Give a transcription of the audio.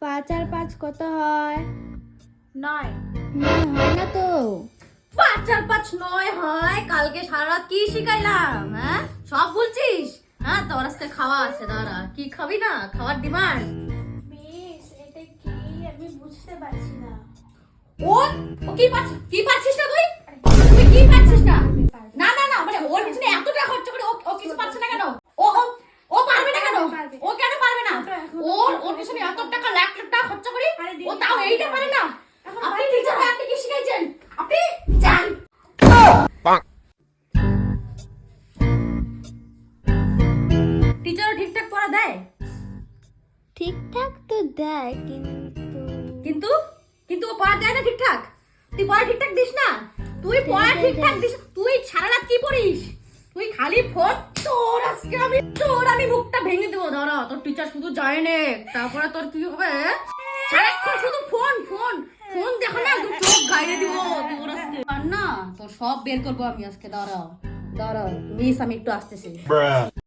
5 আর 5 কত হয়? 9 হয় না তো। 5 আর 5 9 হয়। কালকে সারা রাত কি শিখাইলাম? হ্যাঁ, সব বলছিস? হ্যাঁ, তোর আজকে খাওয়া আছে। দাঁড়া, কি খাবি না? খাওয়ার ডিমান্ড। মিস এটা কি আমি বুঝতে পারছি না। ও ও কি পারছিস না তুই? তুই কি পারছিস না? না না না, মানে ওর পিছনে এত টাকা খরচ করে ও কিছু পারছে না কেন? ও ও ও পারবে না কেন? ও কেন পারবে না? ওর পিছনে এত টাকা লাখ লাখ টাকা খরচ করি, ও তাও এইটা পারে না। আপনি টিচার হয়ে আপনি কি শিখাইছেন? আপনি জান টিচারও ঠিকঠাক পড়া দেয়, ঠিকঠাক তো দেয় কিন্তু কিন্তু ও পড়া দেয় না ঠিকঠাক। তুই পড়া ঠিকঠাক দিস না। তুই পড়া ঠিকঠাক দিস। তুই সারা রাত কি পড়িস? তুই খালি ফোন। তোর আমি মুখটা ভেঙে দেবো। ধরো, তোর টিচার শুধু যায় না, তারপরে তোর কি হবে? সারাক্ষণ শুধু ফোন ফোন ফোন দেখো না, তুই চোখ গাইয়ে দিব তোর আজকে। আর না, তোর সব বের করবো আমি আজকে। দাঁড়াও দাঁড়াও মিস, আমি একটু আসতেছি।